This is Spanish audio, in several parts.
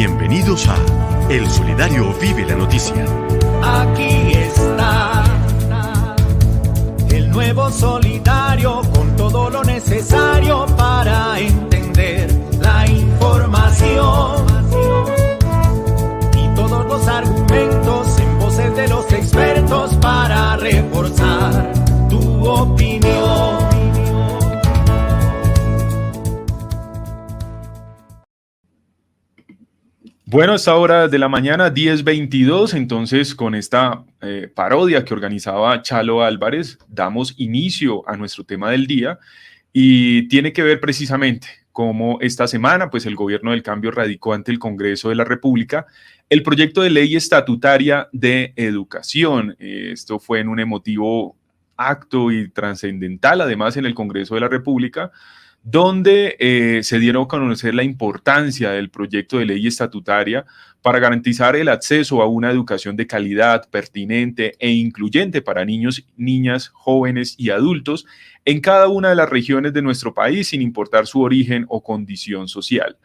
Bienvenidos a El Solidario Vive la Noticia. Aquí está el nuevo Solidario con todo lo necesario para entender la información y todos los argumentos en voces de los expertos para reforzar tu opinión. Bueno, a esta hora de la mañana, 10:22, entonces con esta parodia que organizaba Chalo Álvarez, damos inicio a nuestro tema del día y tiene que ver precisamente cómo esta semana, pues el gobierno del cambio radicó ante el Congreso de la República el proyecto de ley estatutaria de educación. Esto fue en un emotivo acto y trascendental, además en el Congreso de la República, donde se dieron a conocer la importancia del proyecto de ley estatutaria para garantizar el acceso a una educación de calidad, pertinente e incluyente para niños, niñas, jóvenes y adultos en cada una de las regiones de nuestro país, sin importar su origen o condición social.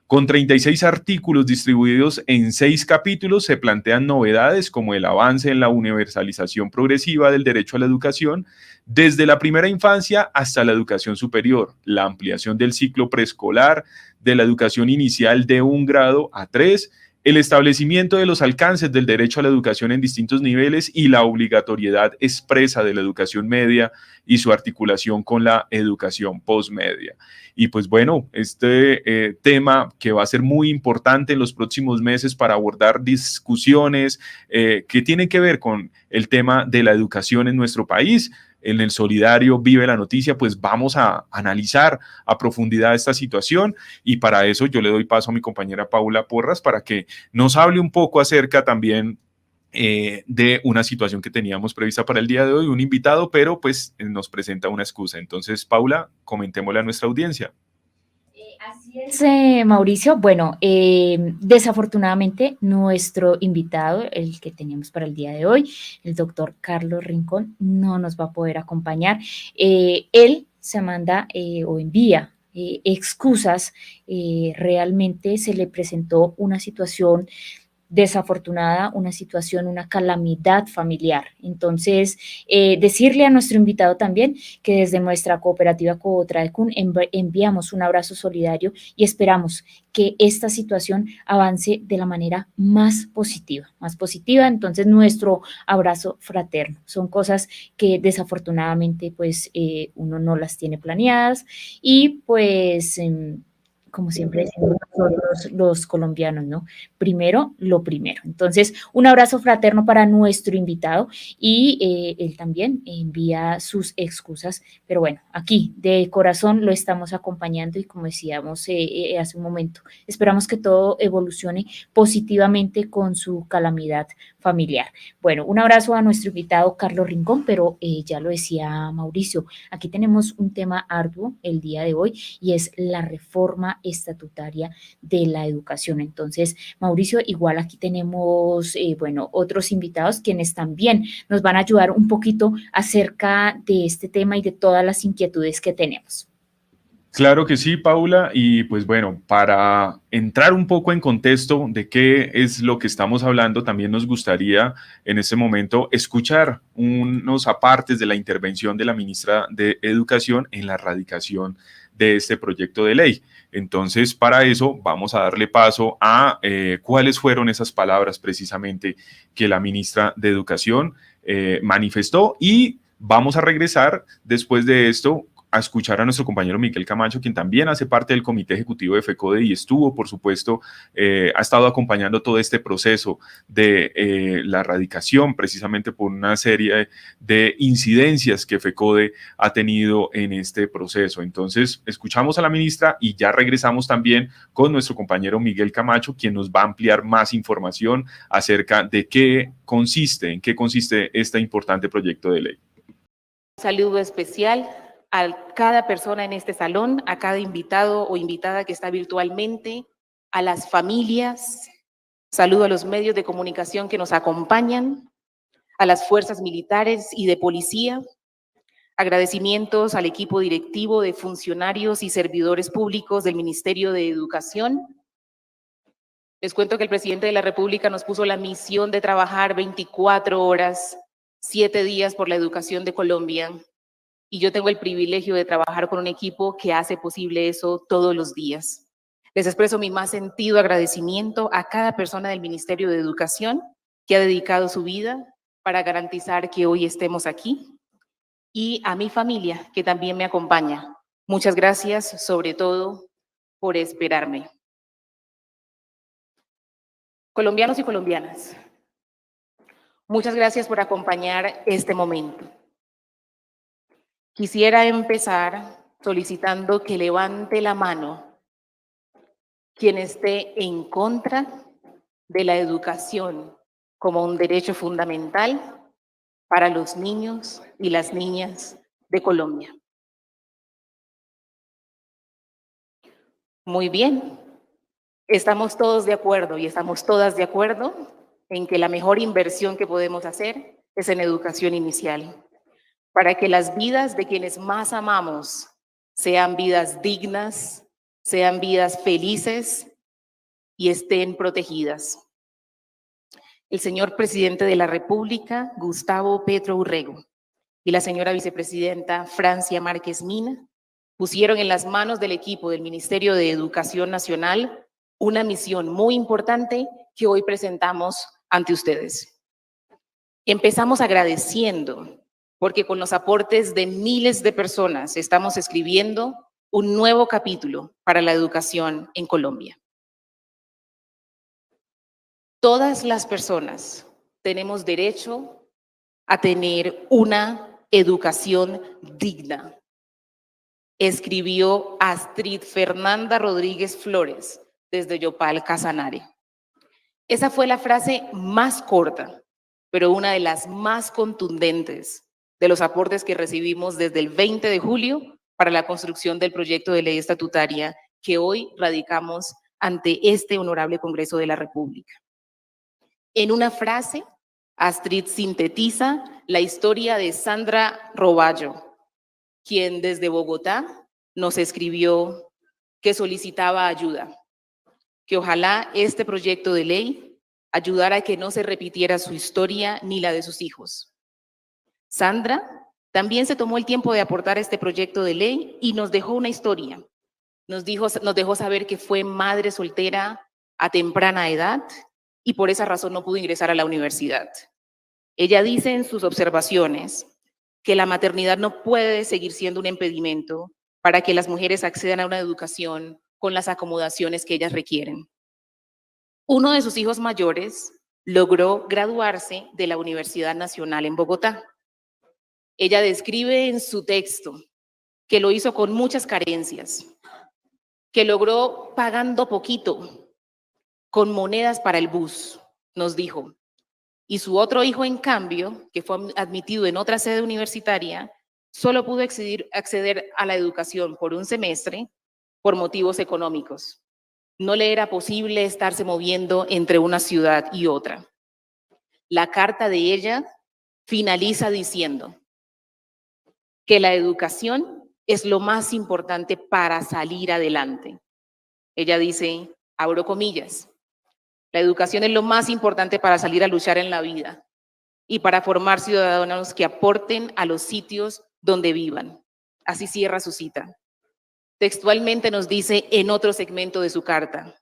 Con 36 artículos distribuidos en 6 capítulos, se plantean novedades como el avance en la universalización progresiva del derecho a la educación, desde la primera infancia hasta la educación superior, la ampliación del ciclo preescolar, de la educación inicial de 1 grado a 3, el establecimiento de los alcances del derecho a la educación en distintos niveles y la obligatoriedad expresa de la educación media y su articulación con la educación postmedia. Y pues bueno, este tema que va a ser muy importante en los próximos meses para abordar discusiones que tienen que ver con el tema de la educación en nuestro país. En el Solidario Vive la Noticia, pues vamos a analizar a profundidad esta situación y para eso yo le doy paso a mi compañera Paula Porras para que nos hable un poco acerca también de una situación que teníamos prevista para el día de hoy, un invitado, pero pues nos presenta una excusa. Entonces, Paula, comentémosle a nuestra audiencia. Así es, Mauricio. Bueno, desafortunadamente nuestro invitado, el que teníamos para el día de hoy, el doctor Carlos Rincón, no nos va a poder acompañar. Él se manda o envía excusas. Realmente se le presentó una situación desafortunada, una situación, una calamidad familiar. Entonces, decirle a nuestro invitado también que desde nuestra cooperativa Covotraecun enviamos un abrazo solidario y esperamos que esta situación avance de la manera más positiva, más positiva. Entonces, nuestro abrazo fraterno. Son cosas que desafortunadamente, pues, uno no las tiene planeadas y, pues, como siempre decimos nosotros los colombianos, ¿no? Primero, lo primero. Entonces, un abrazo fraterno para nuestro invitado y él también envía sus excusas, pero bueno, aquí de corazón lo estamos acompañando y como decíamos hace un momento, esperamos que todo evolucione positivamente con su calamidad familiar. Bueno, un abrazo a nuestro invitado Carlos Rincón, pero ya lo decía Mauricio, aquí tenemos un tema arduo el día de hoy y es la reforma estatutaria de la educación. Entonces, Mauricio, igual aquí tenemos, bueno, otros invitados quienes también nos van a ayudar un poquito acerca de este tema y de todas las inquietudes que tenemos. Claro que sí, Paula, y pues bueno, para entrar un poco en contexto de qué es lo que estamos hablando, también nos gustaría en este momento escuchar unos apartes de la intervención de la ministra de Educación en la radicación de este proyecto de ley. Entonces, para eso vamos a darle paso a cuáles fueron esas palabras precisamente que la ministra de Educación manifestó y vamos a regresar después de esto a escuchar a nuestro compañero Miguel Camacho, quien también hace parte del comité ejecutivo de FECODE y estuvo, por supuesto, ha estado acompañando todo este proceso de la radicación, precisamente por una serie de incidencias que FECODE ha tenido en este proceso. Entonces, escuchamos a la ministra y ya regresamos también con nuestro compañero Miguel Camacho, quien nos va a ampliar más información acerca de en qué consiste este importante proyecto de ley. Un saludo especial a cada persona en este salón, a cada invitado o invitada que está virtualmente, a las familias, saludo a los medios de comunicación que nos acompañan, a las fuerzas militares y de policía, agradecimientos al equipo directivo de funcionarios y servidores públicos del Ministerio de Educación, Les cuento que el presidente de la República nos puso la misión de trabajar 24 horas, 7 días por la educación de Colombia. Y yo tengo el privilegio de trabajar con un equipo que hace posible eso todos los días. Les expreso mi más sentido agradecimiento a cada persona del Ministerio de Educación que ha dedicado su vida para garantizar que hoy estemos aquí, y a mi familia que también me acompaña. Muchas gracias, sobre todo, por esperarme. Colombianos y colombianas, muchas gracias por acompañar este momento. Quisiera empezar solicitando que levante la mano quien esté en contra de la educación como un derecho fundamental para los niños y las niñas de Colombia. Muy bien, estamos todos de acuerdo y estamos todas de acuerdo en que la mejor inversión que podemos hacer es en educación inicial, para que las vidas de quienes más amamos sean vidas dignas, sean vidas felices y estén protegidas. El señor presidente de la República, Gustavo Petro Urrego, y la señora vicepresidenta Francia Márquez Mina pusieron en las manos del equipo del Ministerio de Educación Nacional una misión muy importante que hoy presentamos ante ustedes. Empezamos agradeciendo porque con los aportes de miles de personas estamos escribiendo un nuevo capítulo para la educación en Colombia. Todas las personas tenemos derecho a tener una educación digna, escribió Astrid Fernanda Rodríguez Flores desde Yopal, Casanare. Esa fue la frase más corta, pero una de las más contundentes de los aportes que recibimos desde el 20 de julio para la construcción del proyecto de ley estatutaria que hoy radicamos ante este honorable Congreso de la República. En una frase, Astrid sintetiza la historia de Sandra Roballo, quien desde Bogotá nos escribió que solicitaba ayuda, que ojalá este proyecto de ley ayudara a que no se repitiera su historia ni la de sus hijos. Sandra también se tomó el tiempo de aportar este proyecto de ley y nos dejó una historia. Nos dejó saber que fue madre soltera a temprana edad y por esa razón no pudo ingresar a la universidad. Ella dice en sus observaciones que la maternidad no puede seguir siendo un impedimento para que las mujeres accedan a una educación con las acomodaciones que ellas requieren. Uno de sus hijos mayores logró graduarse de la Universidad Nacional en Bogotá. Ella describe en su texto que lo hizo con muchas carencias, que logró pagando poquito, con monedas para el bus, nos dijo. Y su otro hijo, en cambio, que fue admitido en otra sede universitaria, solo pudo acceder a la educación por un semestre por motivos económicos. No le era posible estarse moviendo entre una ciudad y otra. La carta de ella finaliza diciendo que la educación es lo más importante para salir adelante. Ella dice, abro comillas, la educación es lo más importante para salir a luchar en la vida y para formar ciudadanos que aporten a los sitios donde vivan. Así cierra su cita. Textualmente nos dice en otro segmento de su carta,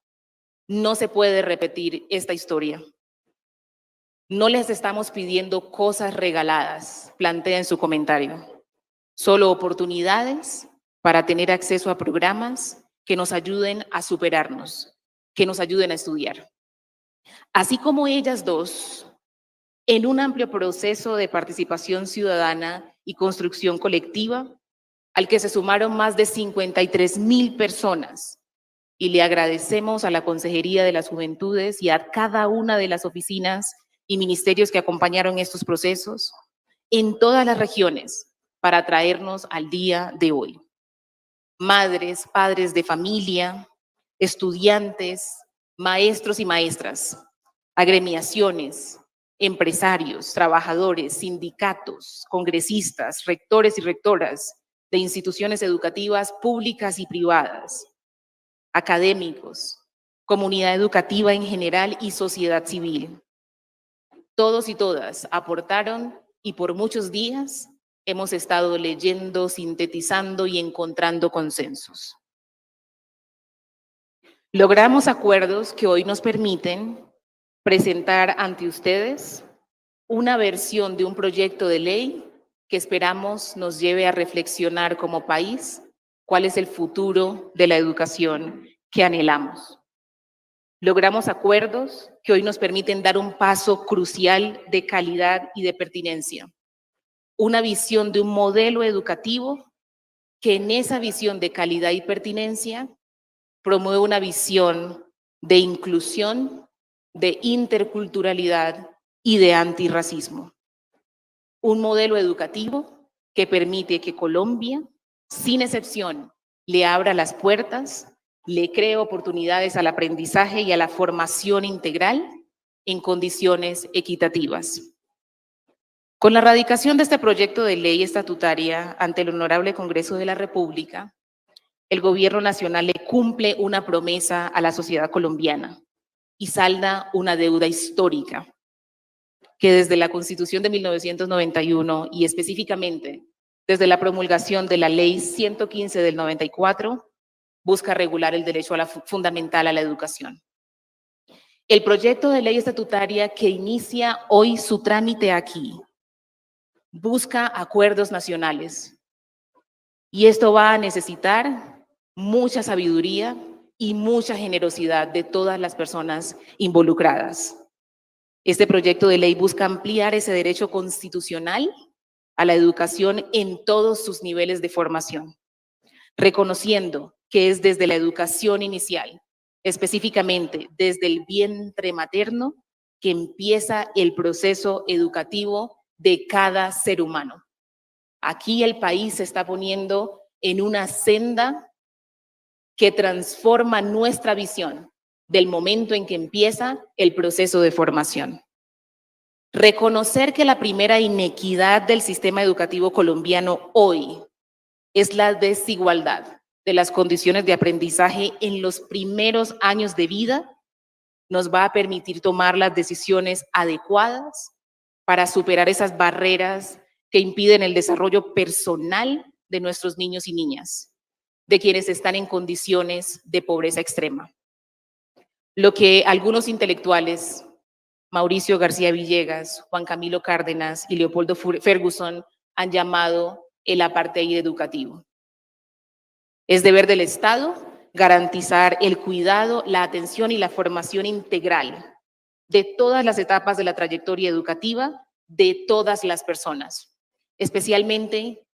no se puede repetir esta historia. No les estamos pidiendo cosas regaladas, plantea en su comentario, solo oportunidades para tener acceso a programas que nos ayuden a superarnos, que nos ayuden a estudiar. Así como ellas dos, en un amplio proceso de participación ciudadana y construcción colectiva, al que se sumaron más de 53,000 personas, y le agradecemos a la Consejería de las Juventudes y a cada una de las oficinas y ministerios que acompañaron estos procesos en todas las regiones para traernos al día de hoy. Madres, padres de familia, estudiantes, maestros y maestras, agremiaciones, empresarios, trabajadores, sindicatos, congresistas, rectores y rectoras de instituciones educativas públicas y privadas, académicos, comunidad educativa en general y sociedad civil. Todos y todas aportaron y por muchos días hemos estado leyendo, sintetizando y encontrando consensos. Logramos acuerdos que hoy nos permiten presentar ante ustedes una versión de un proyecto de ley que esperamos nos lleve a reflexionar como país cuál es el futuro de la educación que anhelamos. Logramos acuerdos que hoy nos permiten dar un paso crucial de calidad y de pertinencia. Una visión de un modelo educativo que en esa visión de calidad y pertinencia promueve una visión de inclusión, de interculturalidad y de antirracismo. Un modelo educativo que permite que Colombia, sin excepción, le abra las puertas, le cree oportunidades al aprendizaje y a la formación integral en condiciones equitativas. Con la radicación de este proyecto de ley estatutaria ante el Honorable Congreso de la República, el Gobierno Nacional le cumple una promesa a la sociedad colombiana y salda una deuda histórica que desde la Constitución de 1991 y específicamente desde la promulgación de la Ley 115 del 94, busca regular el derecho fundamental a la educación. El proyecto de ley estatutaria que inicia hoy su trámite aquí busca acuerdos nacionales y esto va a necesitar mucha sabiduría y mucha generosidad de todas las personas involucradas. Este proyecto de ley busca ampliar ese derecho constitucional a la educación en todos sus niveles de formación, reconociendo que es desde la educación inicial, específicamente desde el vientre materno, que empieza el proceso educativo de cada ser humano. Aquí el país se está poniendo en una senda que transforma nuestra visión del momento en que empieza el proceso de formación. Reconocer que la primera inequidad del sistema educativo colombiano hoy es la desigualdad de las condiciones de aprendizaje en los primeros años de vida nos va a permitir tomar las decisiones adecuadas para superar esas barreras que impiden el desarrollo personal de nuestros niños y niñas, de quienes están en condiciones de pobreza extrema. Lo que algunos intelectuales, Mauricio García Villegas, Juan Camilo Cárdenas y Leopoldo Ferguson, han llamado el apartheid educativo. Es deber del Estado garantizar el cuidado, la atención y la formación integral de todas las etapas de la trayectoria educativa de todas las personas, especialmente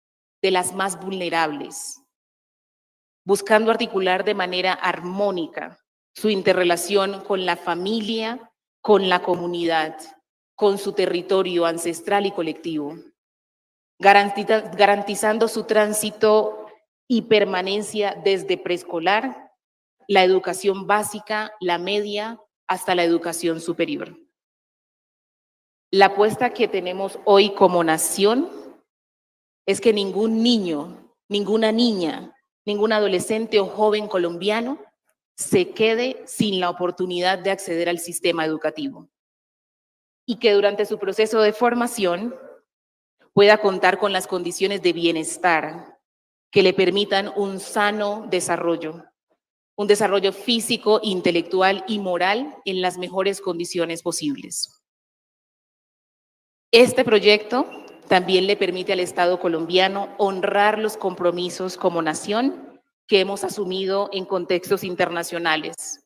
de las más vulnerables, buscando articular de manera armónica su interrelación con la familia, con la comunidad, con su territorio ancestral y colectivo, garantizando su tránsito y permanencia desde preescolar, la educación básica, la media, hasta la educación superior. La apuesta que tenemos hoy como nación es que ningún niño, ninguna niña, ningún adolescente o joven colombiano se quede sin la oportunidad de acceder al sistema educativo y que durante su proceso de formación pueda contar con las condiciones de bienestar que le permitan un sano desarrollo, un desarrollo físico, intelectual y moral en las mejores condiciones posibles. Este proyecto también le permite al Estado colombiano honrar los compromisos como nación que hemos asumido en contextos internacionales.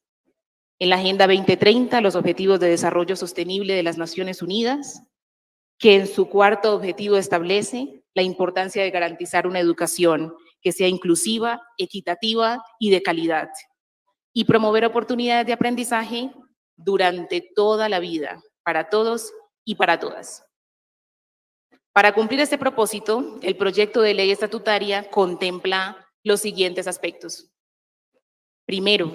En la Agenda 2030, los Objetivos de Desarrollo Sostenible de las Naciones Unidas, que en su cuarto objetivo establece la importancia de garantizar una educación que sea inclusiva, equitativa y de calidad, y promover oportunidades de aprendizaje durante toda la vida, para todos y para todas. Para cumplir este propósito, el proyecto de ley estatutaria contempla los siguientes aspectos. Primero,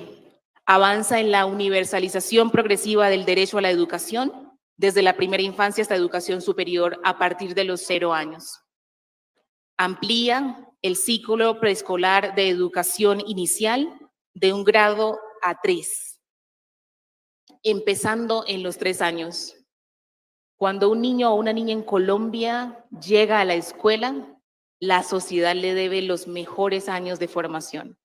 avanza en la universalización progresiva del derecho a la educación desde la primera infancia hasta educación superior a partir de los 0 años. Amplía el ciclo preescolar de educación inicial de 1 grado a 3, empezando en los 3 años. Cuando un niño o una niña en Colombia llega a la escuela, la sociedad le debe los mejores años de formación.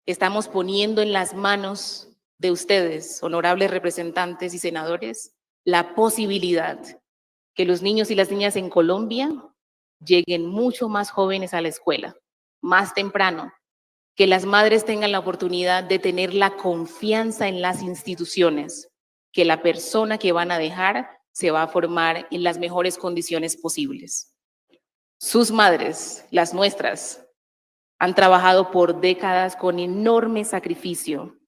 Estamos poniendo en las manos de ustedes, honorables representantes y senadores, la posibilidad que los niños y las niñas en Colombia lleguen mucho más jóvenes a la escuela, más temprano, que las madres tengan la oportunidad de tener la confianza en las instituciones, que la persona que van a dejar se va a formar en las mejores condiciones posibles. Sus madres, las nuestras, han trabajado por décadas con enorme sacrificio,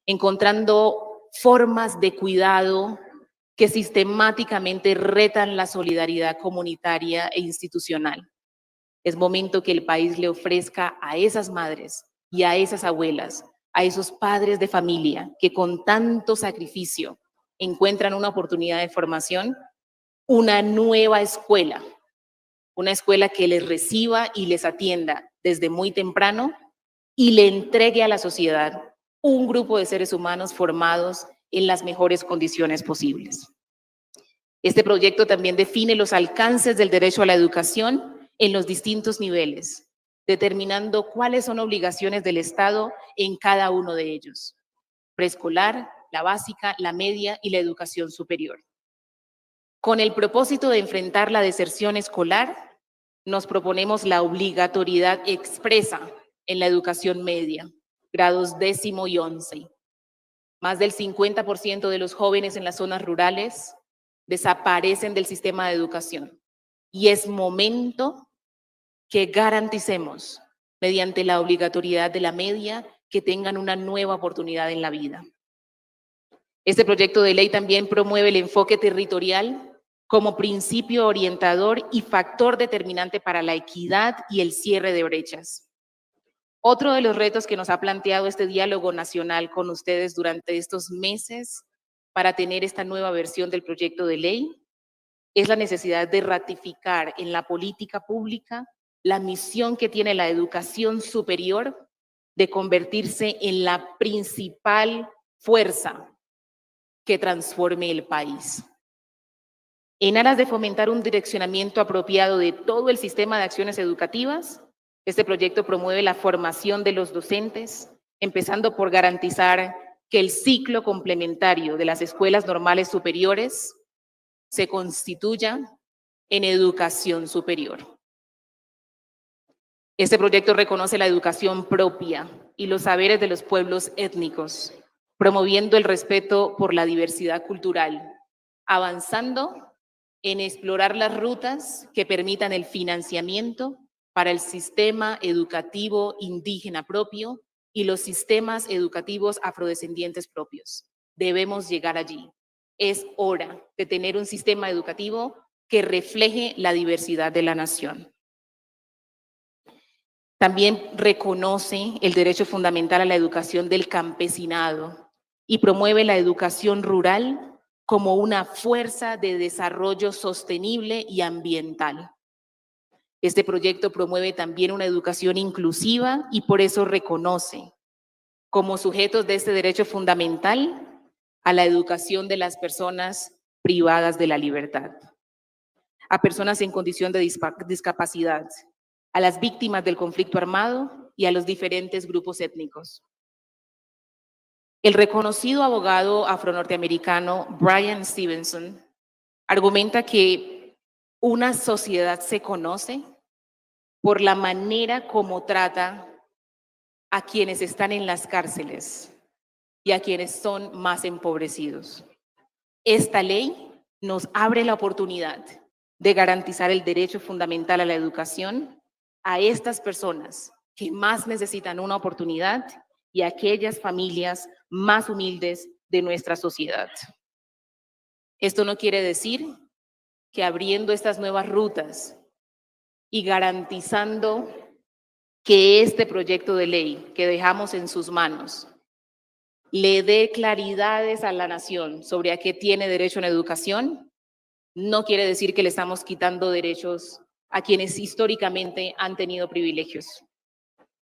encontrando formas de cuidado que sistemáticamente retan la solidaridad comunitaria e institucional. Es momento que el país le ofrezca a esas madres y a esas abuelas, a esos padres de familia que con tanto sacrificio encuentran una oportunidad de formación, una nueva escuela, una escuela que les reciba y les atienda desde muy temprano y le entregue a la sociedad un grupo de seres humanos formados en las mejores condiciones posibles. Este proyecto también define los alcances del derecho a la educación en los distintos niveles, determinando cuáles son obligaciones del Estado en cada uno de ellos: preescolar, la básica, la media y la educación superior. Con el propósito de enfrentar la deserción escolar, nos proponemos la obligatoriedad expresa en la educación media, grados 10º y 11. Más del 50% de los jóvenes en las zonas rurales desaparecen del sistema de educación y es momento que garanticemos, mediante la obligatoriedad de la media, que tengan una nueva oportunidad en la vida. Este proyecto de ley también promueve el enfoque territorial como principio orientador y factor determinante para la equidad y el cierre de brechas. Otro de los retos que nos ha planteado este diálogo nacional con ustedes durante estos meses para tener esta nueva versión del proyecto de ley es la necesidad de ratificar en la política pública la misión que tiene la educación superior de convertirse en la principal fuerza que transforme el país. En aras de fomentar un direccionamiento apropiado de todo el sistema de acciones educativas, este proyecto promueve la formación de los docentes, empezando por garantizar que el ciclo complementario de las escuelas normales superiores se constituya en educación superior. Este proyecto reconoce la educación propia y los saberes de los pueblos étnicos, promoviendo el respeto por la diversidad cultural, avanzando en explorar las rutas que permitan el financiamiento para el sistema educativo indígena propio y los sistemas educativos afrodescendientes propios. Debemos llegar allí. Es hora de tener un sistema educativo que refleje la diversidad de la nación. También reconoce el derecho fundamental a la educación del campesinado y promueve la educación rural como una fuerza de desarrollo sostenible y ambiental. Este proyecto promueve también una educación inclusiva y por eso reconoce como sujetos de este derecho fundamental a la educación de las personas privadas de la libertad, a personas en condición de discapacidad, a las víctimas del conflicto armado y a los diferentes grupos étnicos. El reconocido abogado afronorteamericano Bryan Stevenson argumenta que una sociedad se conoce por la manera como trata a quienes están en las cárceles y a quienes son más empobrecidos. Esta ley nos abre la oportunidad de garantizar el derecho fundamental a la educación a estas personas que más necesitan una oportunidad y a aquellas familias más humildes de nuestra sociedad. Esto no quiere decir que abriendo estas nuevas rutas y garantizando que este proyecto de ley que dejamos en sus manos le dé claridades a la nación sobre a qué tiene derecho en educación, no quiere decir que le estamos quitando derechos a quienes históricamente han tenido privilegios.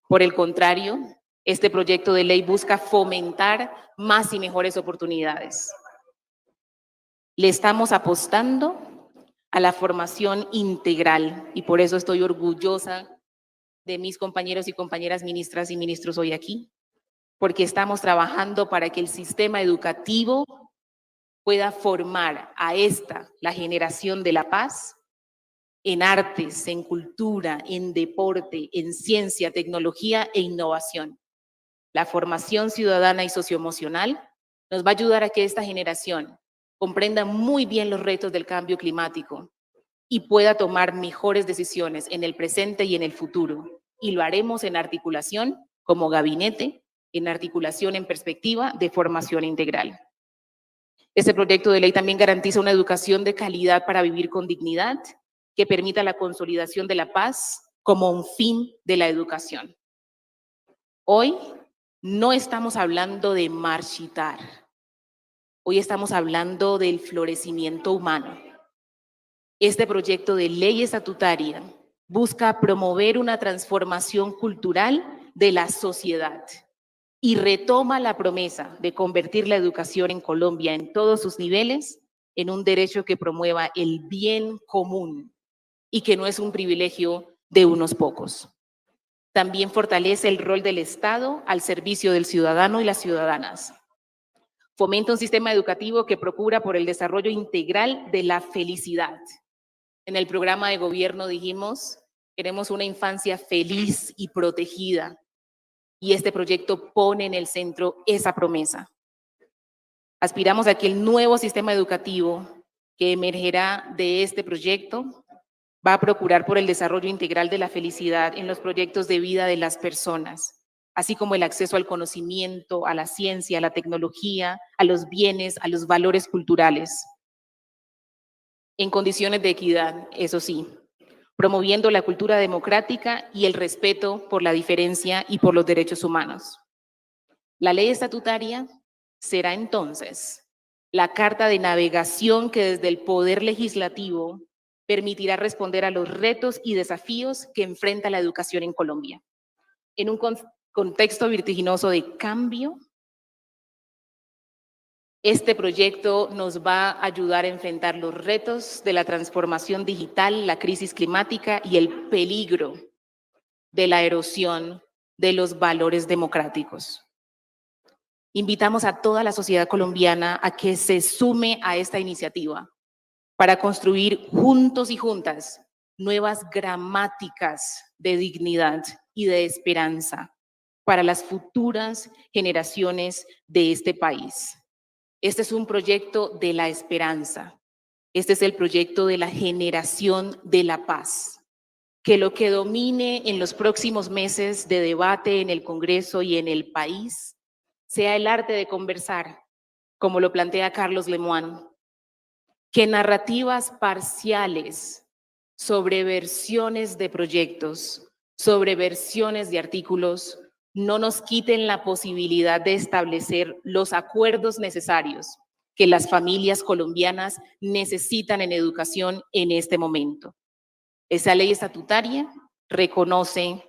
Por el contrario, Este proyecto de ley busca fomentar más y mejores oportunidades. Le estamos apostando a la formación integral y por eso estoy orgullosa de mis compañeros y compañeras ministras y ministros hoy aquí, porque estamos trabajando para que el sistema educativo pueda formar a la generación de la paz, en artes, en cultura, en deporte, en ciencia, tecnología e innovación. La formación ciudadana y socioemocional nos va a ayudar a que esta generación comprenda muy bien los retos del cambio climático y pueda tomar mejores decisiones en el presente y en el futuro. Y lo haremos en articulación como gabinete, en articulación en perspectiva de formación integral. Este proyecto de ley también garantiza una educación de calidad para vivir con dignidad, que permita la consolidación de la paz como un fin de la educación. Hoy no estamos hablando de marchitar, hoy estamos hablando del florecimiento humano. Este proyecto de ley estatutaria busca promover una transformación cultural de la sociedad y retoma la promesa de convertir la educación en Colombia en todos sus niveles en un derecho que promueva el bien común y que no es un privilegio de unos pocos. También fortalece el rol del Estado al servicio del ciudadano y las ciudadanas. Fomenta un sistema educativo que procura por el desarrollo integral de la felicidad. En el programa de gobierno dijimos, queremos una infancia feliz y protegida. Y este proyecto pone en el centro esa promesa. Aspiramos a que el nuevo sistema educativo que emergerá de este proyecto va a procurar por el desarrollo integral de la felicidad en los proyectos de vida de las personas, así como el acceso al conocimiento, a la ciencia, a la tecnología, a los bienes, a los valores culturales. En condiciones de equidad, eso sí, promoviendo la cultura democrática y el respeto por la diferencia y por los derechos humanos. La ley estatutaria será entonces la carta de navegación que desde el Poder Legislativo permitirá responder a los retos y desafíos que enfrenta la educación en Colombia. En un contexto vertiginoso de cambio, este proyecto nos va a ayudar a enfrentar los retos de la transformación digital, la crisis climática y el peligro de la erosión de los valores democráticos. Invitamos a toda la sociedad colombiana a que se sume a esta iniciativa para construir juntos y juntas nuevas gramáticas de dignidad y de esperanza para las futuras generaciones de este país. Este es un proyecto de la esperanza. Este es el proyecto de la generación de la paz. Que lo que domine en los próximos meses de debate en el Congreso y en el país sea el arte de conversar, como lo plantea Carlos Lemoine. Que narrativas parciales sobre versiones de proyectos, sobre versiones de artículos, no nos quiten la posibilidad de establecer los acuerdos necesarios que las familias colombianas necesitan en educación en este momento. Esa ley estatutaria reconoce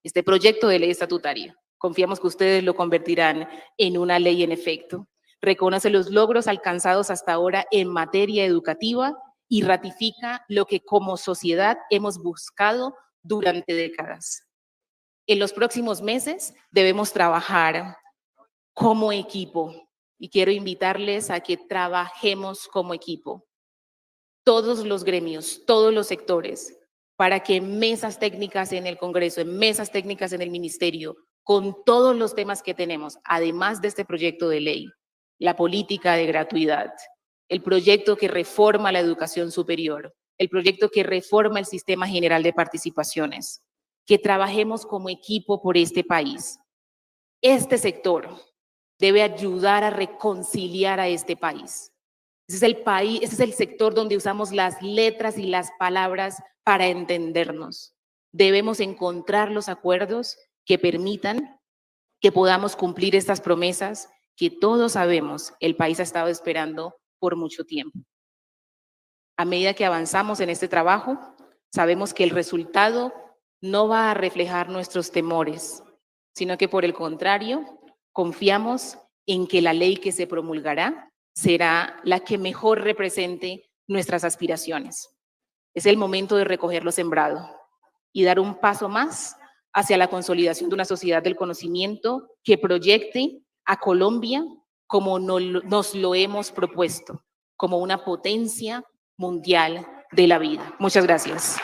este proyecto de ley estatutaria. Confiamos que ustedes lo convertirán en una ley en efecto. Reconoce los logros alcanzados hasta ahora en materia educativa y ratifica lo que como sociedad hemos buscado durante décadas. En los próximos meses debemos trabajar como equipo y quiero invitarles a que trabajemos como equipo. Todos los gremios, todos los sectores, para que en mesas técnicas en el Congreso, en mesas técnicas en el Ministerio, con todos los temas que tenemos, además de este proyecto de ley, la política de gratuidad, el proyecto que reforma la educación superior, el proyecto que reforma el sistema general de participaciones, que trabajemos como equipo por este país. Este sector debe ayudar a reconciliar a este país. Este es el sector donde usamos las letras y las palabras para entendernos. Debemos encontrar los acuerdos que permitan que podamos cumplir estas promesas que todos sabemos el país ha estado esperando por mucho tiempo. A medida que avanzamos en este trabajo, sabemos que el resultado no va a reflejar nuestros temores, sino que por el contrario, confiamos en que la ley que se promulgará será la que mejor represente nuestras aspiraciones. Es el momento de recoger lo sembrado y dar un paso más hacia la consolidación de una sociedad del conocimiento que proyecte a Colombia como nos lo hemos propuesto, como una potencia mundial de la vida. Muchas gracias.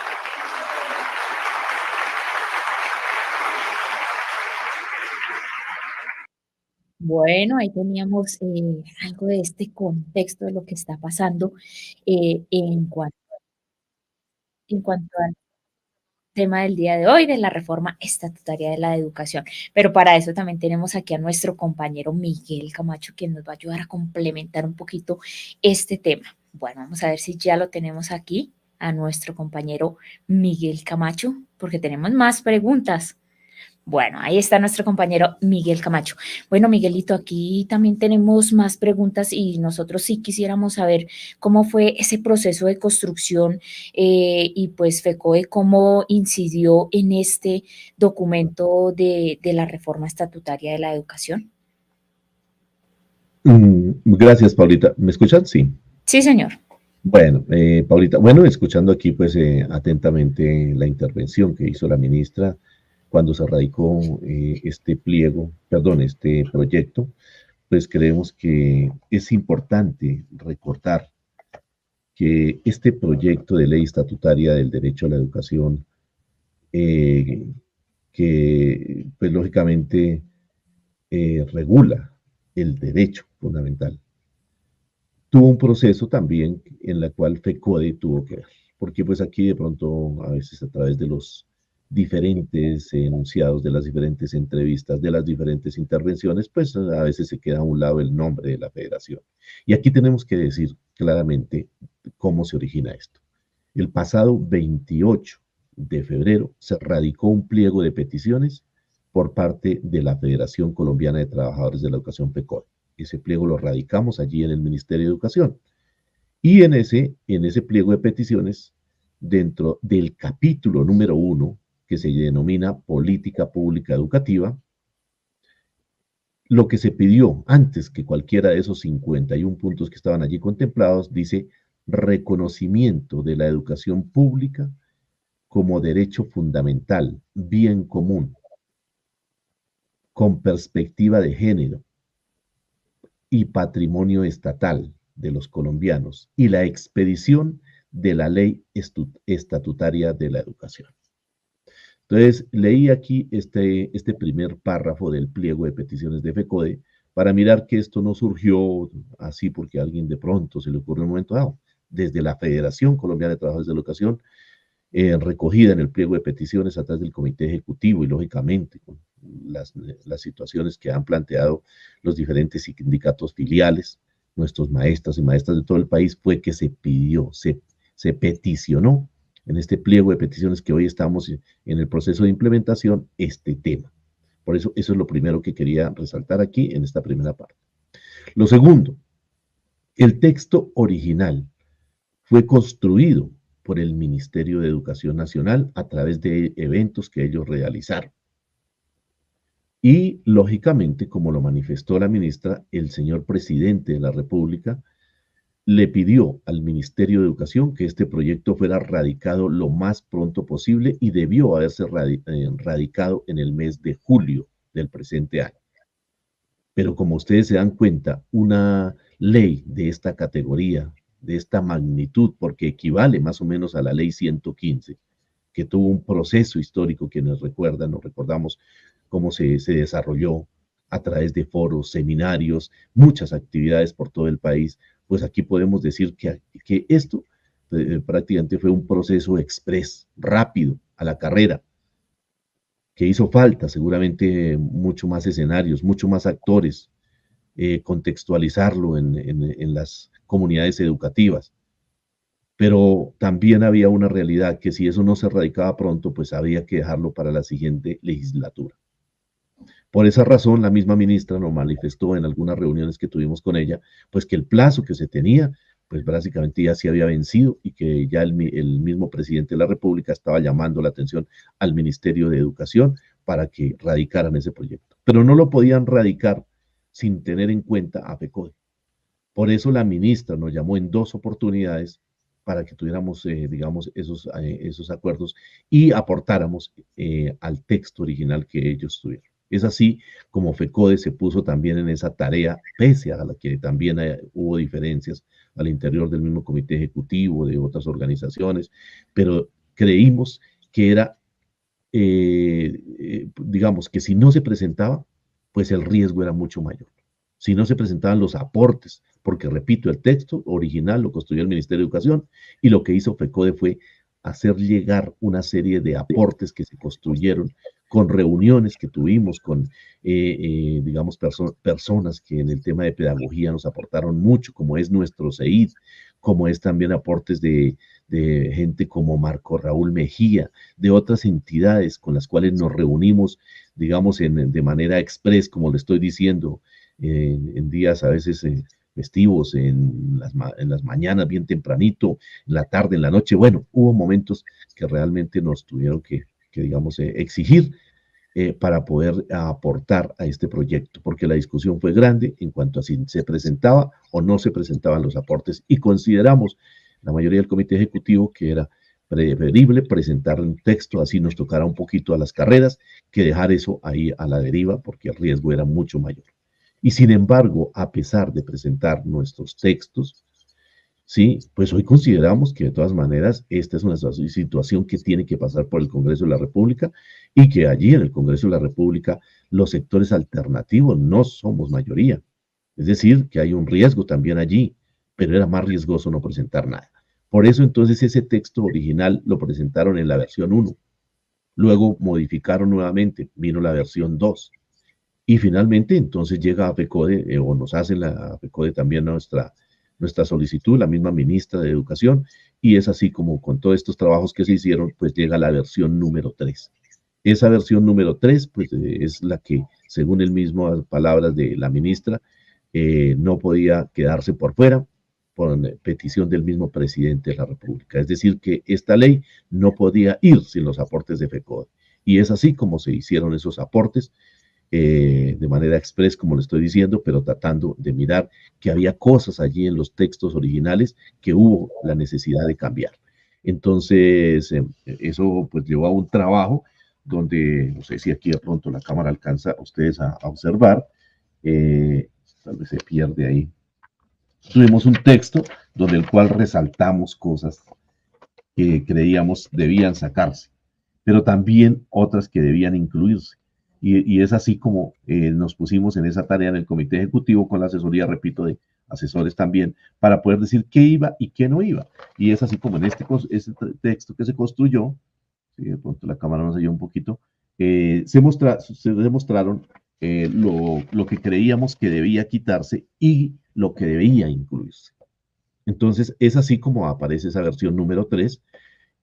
Bueno, ahí teníamos algo de este contexto de lo que está pasando en cuanto al tema del día de hoy, de la reforma estatutaria de la educación. Pero para eso también tenemos aquí a nuestro compañero Miguel Camacho, quien nos va a ayudar a complementar un poquito este tema. Bueno, vamos a ver si ya lo tenemos aquí, a nuestro compañero Miguel Camacho, porque tenemos más preguntas. Bueno, ahí está nuestro compañero Miguel Camacho. Bueno, Miguelito, aquí también tenemos más preguntas y nosotros sí quisiéramos saber cómo fue ese proceso de construcción y pues FECODE cómo incidió en este documento de la reforma estatutaria de la educación. Gracias, Paulita. ¿Me escuchan? Sí. Sí, señor. Bueno, Paulita, bueno, escuchando aquí pues atentamente la intervención que hizo la ministra cuando se radicó este proyecto, pues creemos que es importante recordar que este proyecto de ley estatutaria del derecho a la educación, que pues lógicamente regula el derecho fundamental, tuvo un proceso también en la cual FECODE tuvo que ver, porque pues aquí de pronto a veces a través de los diferentes enunciados, de las diferentes entrevistas, de las diferentes intervenciones, pues a veces se queda a un lado el nombre de la federación. Y aquí tenemos que decir claramente cómo se origina esto. El pasado 28 de febrero se radicó un pliego de peticiones por parte de la Federación Colombiana de Trabajadores de la Educación, FECODE. Ese pliego lo radicamos allí en el Ministerio de Educación. Y en ese pliego de peticiones, dentro del capítulo número 1, que se denomina Política Pública Educativa, lo que se pidió antes que cualquiera de esos 51 puntos que estaban allí contemplados, dice reconocimiento de la educación pública como derecho fundamental, bien común, con perspectiva de género y patrimonio estatal de los colombianos, y la expedición de la ley estatutaria de la educación. Entonces, leí aquí este primer párrafo del pliego de peticiones de FECODE para mirar que esto no surgió así porque a alguien de pronto se le ocurrió en un momento dado. Desde la Federación Colombiana de Trabajadores de la Educación, recogida en el pliego de peticiones a través del Comité Ejecutivo y, lógicamente, con las situaciones que han planteado los diferentes sindicatos filiales, nuestros maestros y maestras de todo el país, fue que se pidió, se peticionó en este pliego de peticiones que hoy estamos en el proceso de implementación, este tema. Por eso, eso es lo primero que quería resaltar aquí en esta primera parte. Lo segundo, el texto original fue construido por el Ministerio de Educación Nacional a través de eventos que ellos realizaron. Y, lógicamente, como lo manifestó la ministra, el señor presidente de la República le pidió al Ministerio de Educación que este proyecto fuera radicado lo más pronto posible y debió haberse radicado en el mes de julio del presente año. Pero como ustedes se dan cuenta, una ley de esta categoría, de esta magnitud, porque equivale más o menos a la ley 115, que tuvo un proceso histórico, quienes recuerdan, nos recordamos cómo se desarrolló a través de foros, seminarios, muchas actividades por todo el país, pues aquí podemos decir que esto prácticamente fue un proceso express, rápido, a la carrera, que hizo falta seguramente mucho más escenarios, mucho más actores, contextualizarlo en las comunidades educativas. Pero también había una realidad que si eso no se radicaba pronto, pues había que dejarlo para la siguiente legislatura. Por esa razón, la misma ministra nos manifestó en algunas reuniones que tuvimos con ella, pues que el plazo que se tenía, pues básicamente ya se había vencido y que ya el mismo presidente de la República estaba llamando la atención al Ministerio de Educación para que radicaran ese proyecto. Pero no lo podían radicar sin tener en cuenta a FECODE. Por eso la ministra nos llamó en 2 oportunidades para que tuviéramos, digamos, esos acuerdos y aportáramos al texto original que ellos tuvieron. Es así como FECODE se puso también en esa tarea, pese a la que también hubo diferencias al interior del mismo comité ejecutivo, de otras organizaciones, pero creímos que era, digamos, que si no se presentaba, pues el riesgo era mucho mayor. Si no se presentaban los aportes, porque repito, el texto original lo construyó el Ministerio de Educación y lo que hizo FECODE fue hacer llegar una serie de aportes que se construyeron con reuniones que tuvimos con, digamos, personas que en el tema de pedagogía nos aportaron mucho, como es nuestro CEID, como es también aportes de gente como Marco Raúl Mejía, de otras entidades con las cuales nos reunimos, digamos, de manera express, como le estoy diciendo, en días a veces festivos, en las mañanas bien tempranito, en la tarde, en la noche. Bueno, hubo momentos que realmente nos tuvieron que digamos, exigir para poder aportar a este proyecto, porque la discusión fue grande en cuanto a si se presentaba o no se presentaban los aportes, y consideramos, la mayoría del comité ejecutivo, que era preferible presentar un texto, así nos tocara un poquito a las carreras, que dejar eso ahí a la deriva, porque el riesgo era mucho mayor. Y sin embargo, a pesar de presentar nuestros textos, sí, pues hoy consideramos que de todas maneras esta es una situación que tiene que pasar por el Congreso de la República y que allí en el Congreso de la República los sectores alternativos no somos mayoría. Es decir, que hay un riesgo también allí, pero era más riesgoso no presentar nada. Por eso entonces ese texto original lo presentaron en la versión 1. Luego modificaron nuevamente, vino la versión 2. Y finalmente entonces llega a FECODE, o nos hace a FECODE también nuestra solicitud, la misma ministra de Educación, y es así como con todos estos trabajos que se hicieron, pues llega la versión número 3. Esa versión número 3, pues es la que, según el mismo palabras de la ministra, no podía quedarse por fuera, por petición del mismo presidente de la República. Es decir, que esta ley no podía ir sin los aportes de FECODE. Y es así como se hicieron esos aportes, de manera express, como le estoy diciendo, pero tratando de mirar que había cosas allí en los textos originales que hubo la necesidad de cambiar. Entonces, eso pues llevó a un trabajo donde, no sé si aquí de pronto la cámara alcanza a ustedes a observar, tal vez se pierde ahí. Tuvimos un texto donde el cual resaltamos cosas que creíamos debían sacarse, pero también otras que debían incluirse. Y es así como nos pusimos en esa tarea en el comité ejecutivo con la asesoría, repito, de asesores también, para poder decir qué iba y qué no iba. Y es así como en este texto que se construyó, si de pronto la cámara nos ayuda un poquito, se demostraron lo que creíamos que debía quitarse y lo que debía incluirse. Entonces es así como aparece esa versión número 3,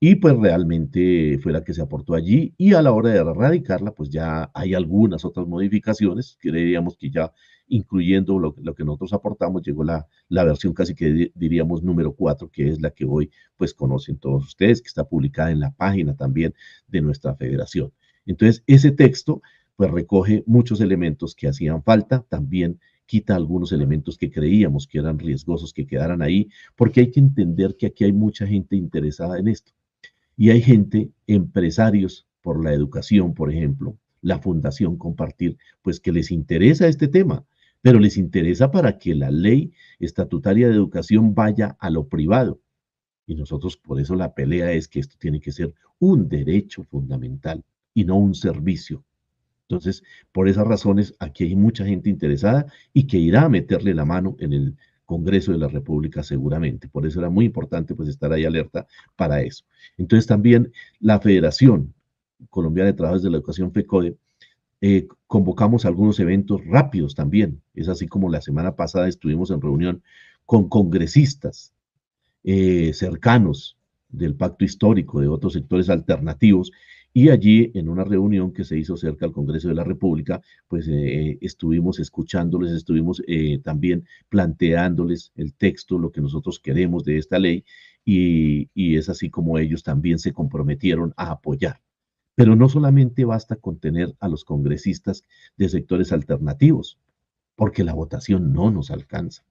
y pues realmente fue la que se aportó allí, y a la hora de erradicarla, pues ya hay algunas otras modificaciones, creíamos que ya incluyendo lo que nosotros aportamos, llegó la versión casi que diríamos número 4, que es la que hoy pues conocen todos ustedes, que está publicada en la página también de nuestra federación. Entonces ese texto pues recoge muchos elementos que hacían falta, también quita algunos elementos que creíamos que eran riesgosos que quedaran ahí, porque hay que entender que aquí hay mucha gente interesada en esto. Y hay gente, empresarios por la educación, por ejemplo, la Fundación Compartir, pues que les interesa este tema, pero les interesa para que la ley estatutaria de educación vaya a lo privado. Y nosotros por eso la pelea es que esto tiene que ser un derecho fundamental y no un servicio. Entonces, por esas razones, aquí hay mucha gente interesada y que irá a meterle la mano en el Congreso de la República seguramente. Por eso era muy importante pues estar ahí alerta para eso. Entonces también la Federación Colombiana de Trabajadores de la Educación, FECODE, convocamos algunos eventos rápidos también. Es así como la semana pasada estuvimos en reunión con congresistas cercanos del pacto histórico, de otros sectores alternativos, y allí en una reunión que se hizo cerca al Congreso de la República, pues estuvimos escuchándoles, estuvimos también planteándoles el texto, lo que nosotros queremos de esta ley, y es así como ellos también se comprometieron a apoyar. Pero no solamente basta con tener a los congresistas de sectores alternativos, porque la votación no nos alcanza.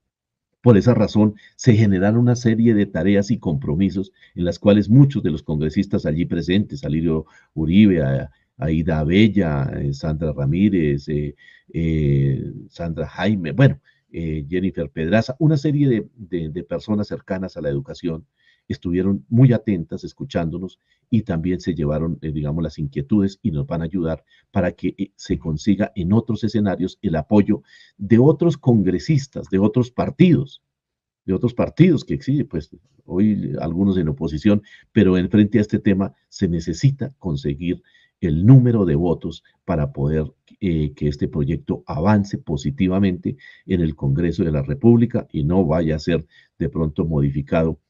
Por esa razón, se generaron una serie de tareas y compromisos en las cuales muchos de los congresistas allí presentes, Alirio Uribe, Aida Bella, Sandra Ramírez, Sandra Jaime, bueno, Jennifer Pedraza, una serie de personas cercanas a la educación, estuvieron muy atentas, escuchándonos, y también se llevaron, digamos, las inquietudes y nos van a ayudar para que se consiga en otros escenarios el apoyo de otros congresistas, de otros partidos que existen, pues hoy algunos en oposición, pero en frente a este tema se necesita conseguir el número de votos para poder que este proyecto avance positivamente en el Congreso de la República y no vaya a ser de pronto modificado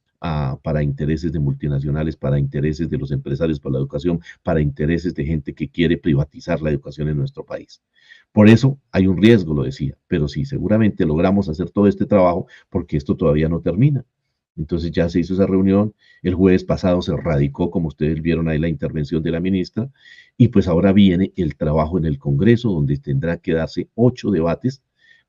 para intereses de multinacionales, para intereses de los empresarios, para la educación, para intereses de gente que quiere privatizar la educación en nuestro país. Por eso hay un riesgo, lo decía, pero sí, seguramente logramos hacer todo este trabajo porque esto todavía no termina. Entonces ya se hizo esa reunión, el jueves pasado se radicó, como ustedes vieron ahí la intervención de la ministra, y pues ahora viene el trabajo en el Congreso, donde tendrá que darse 8 debates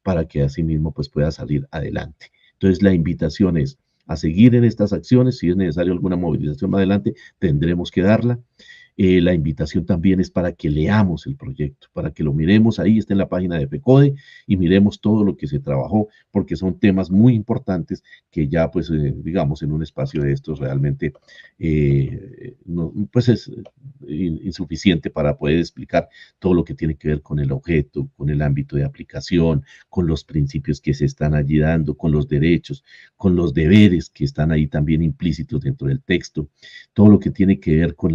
para que asimismo pues pueda salir adelante. Entonces la invitación es a seguir en estas acciones, si es necesario alguna movilización más adelante, tendremos que darla. La invitación también es para que leamos el proyecto, para que lo miremos, ahí está en la página de FECODE, y miremos todo lo que se trabajó, porque son temas muy importantes que ya, pues, digamos, en un espacio de estos realmente, no, pues es insuficiente para poder explicar todo lo que tiene que ver con el objeto, con el ámbito de aplicación, con los principios que se están allí dando, con los derechos, con los deberes que están ahí también implícitos dentro del texto, todo lo que tiene que ver con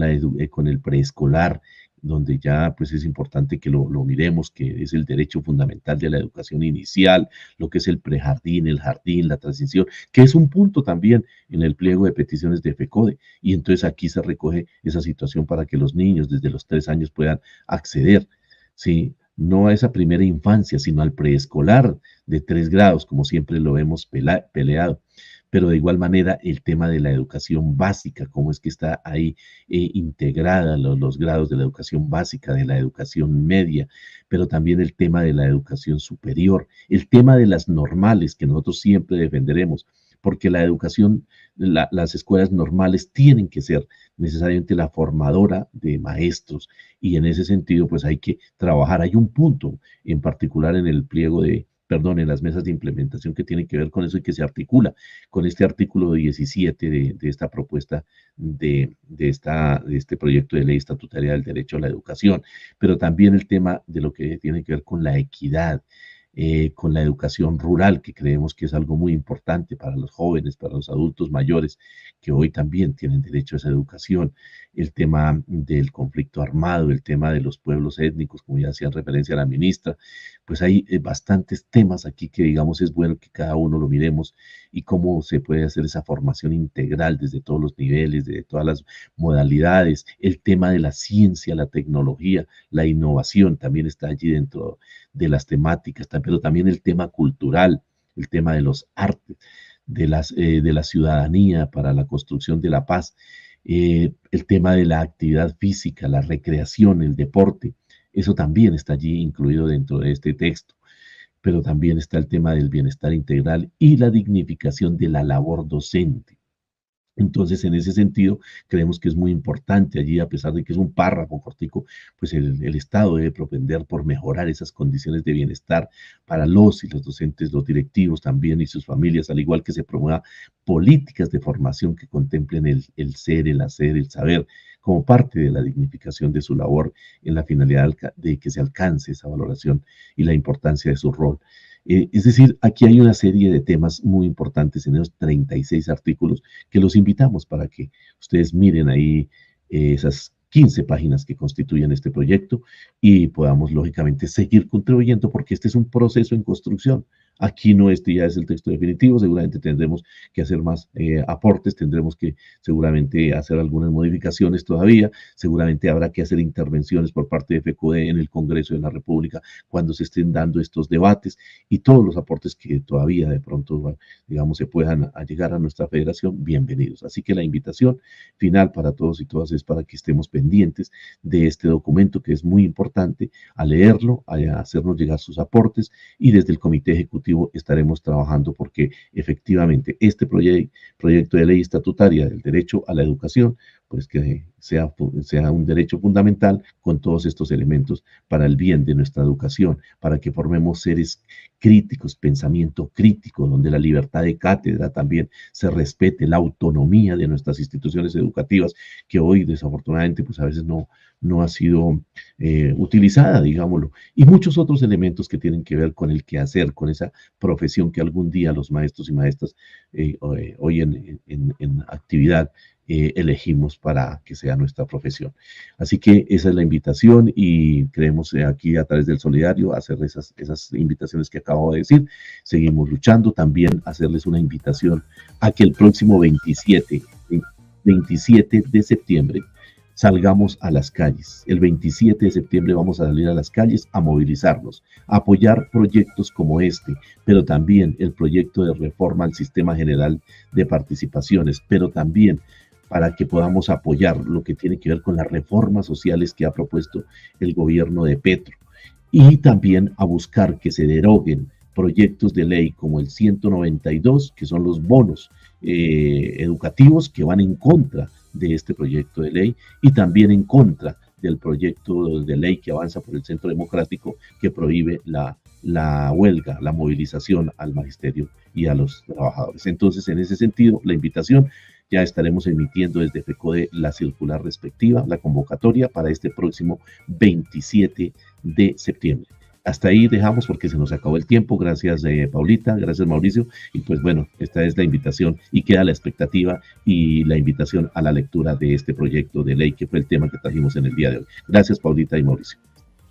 con el preescolar, donde ya pues es importante que lo miremos, que es el derecho fundamental de la educación inicial, lo que es el prejardín, el jardín, la transición, que es un punto también en el pliego de peticiones de FECODE, y entonces aquí se recoge esa situación para que los niños desde los 3 años puedan acceder, ¿sí? No a esa primera infancia, sino al preescolar de 3 grados, como siempre lo hemos peleado. Pero de igual manera el tema de la educación básica, cómo es que está ahí integrada los grados de la educación básica, de la educación media, pero también el tema de la educación superior, el tema de las normales que nosotros siempre defenderemos, porque la educación, las escuelas normales tienen que ser necesariamente la formadora de maestros, y en ese sentido pues hay que trabajar. Hay un punto en particular en el pliego en las mesas de implementación que tiene que ver con eso y que se articula con este artículo 17 de esta propuesta de este proyecto de ley estatutaria del derecho a la educación, pero también el tema de lo que tiene que ver con la equidad, con la educación rural, que creemos que es algo muy importante para los jóvenes, para los adultos mayores, que hoy también tienen derecho a esa educación, el tema del conflicto armado, el tema de los pueblos étnicos, como ya hacía referencia a la ministra, pues hay bastantes temas aquí que digamos es bueno que cada uno lo miremos y cómo se puede hacer esa formación integral desde todos los niveles, de todas las modalidades, el tema de la ciencia, la tecnología, la innovación también está allí dentro de las temáticas, pero también el tema cultural, el tema de los artes, de la ciudadanía para la construcción de la paz, el tema de la actividad física, la recreación, el deporte, eso también está allí incluido dentro de este texto, pero también está el tema del bienestar integral y la dignificación de la labor docente. Entonces, en ese sentido, creemos que es muy importante allí, a pesar de que es un párrafo cortico, pues el Estado debe propender por mejorar esas condiciones de bienestar para los y los docentes, los directivos también y sus familias, al igual que se promueva políticas de formación que contemplen el ser, el hacer, el saber, como parte de la dignificación de su labor en la finalidad de que se alcance esa valoración y la importancia de su rol. Es decir, aquí hay una serie de temas muy importantes en esos 36 artículos que los invitamos para que ustedes miren ahí esas 15 páginas que constituyen este proyecto y podamos lógicamente seguir contribuyendo porque este es un proceso en construcción. Aquí no, este ya es el texto definitivo, seguramente tendremos que hacer más aportes, tendremos que seguramente hacer algunas modificaciones todavía, seguramente habrá que hacer intervenciones por parte de FECODE en el Congreso de la República cuando se estén dando estos debates y todos los aportes que todavía de pronto, digamos, se puedan llegar a nuestra federación, bienvenidos. Así que la invitación final para todos y todas es para que estemos pendientes de este documento que es muy importante, a leerlo, a hacernos llegar sus aportes y desde el Comité Ejecutivo estaremos trabajando porque efectivamente este proyecto de ley estatutaria del derecho a la educación, pues que sea un derecho fundamental con todos estos elementos para el bien de nuestra educación, para que formemos seres críticos, pensamiento crítico, donde la libertad de cátedra también se respete, la autonomía de nuestras instituciones educativas, que hoy desafortunadamente pues a veces no ha sido utilizada, digámoslo, y muchos otros elementos que tienen que ver con el quehacer, con esa profesión que algún día los maestros y maestras hoy en actividad elegimos para que sea nuestra profesión. Así que esa es la invitación y creemos aquí a través del Solidario hacer esas invitaciones que acabo de decir. Seguimos luchando, también hacerles una invitación a que el próximo 27 de septiembre salgamos a las calles. El 27 de septiembre vamos a salir a las calles a movilizarnos, a apoyar proyectos como este, pero también el proyecto de reforma al sistema general de participaciones, pero también para que podamos apoyar lo que tiene que ver con las reformas sociales que ha propuesto el gobierno de Petro y también a buscar que se deroguen proyectos de ley como el 192, que son los bonos educativos que van en contra de este proyecto de ley y también en contra del proyecto de ley que avanza por el Centro Democrático que prohíbe la huelga, la movilización al magisterio y a los trabajadores. Entonces, en ese sentido, la invitación, ya estaremos emitiendo desde FECODE la circular respectiva, la convocatoria para este próximo 27 de septiembre. Hasta ahí dejamos porque se nos acabó el tiempo. Gracias, Paulita, gracias, Mauricio. Y pues bueno, esta es la invitación y queda la expectativa y la invitación a la lectura de este proyecto de ley que fue el tema que trajimos en el día de hoy. Gracias, Paulita y Mauricio.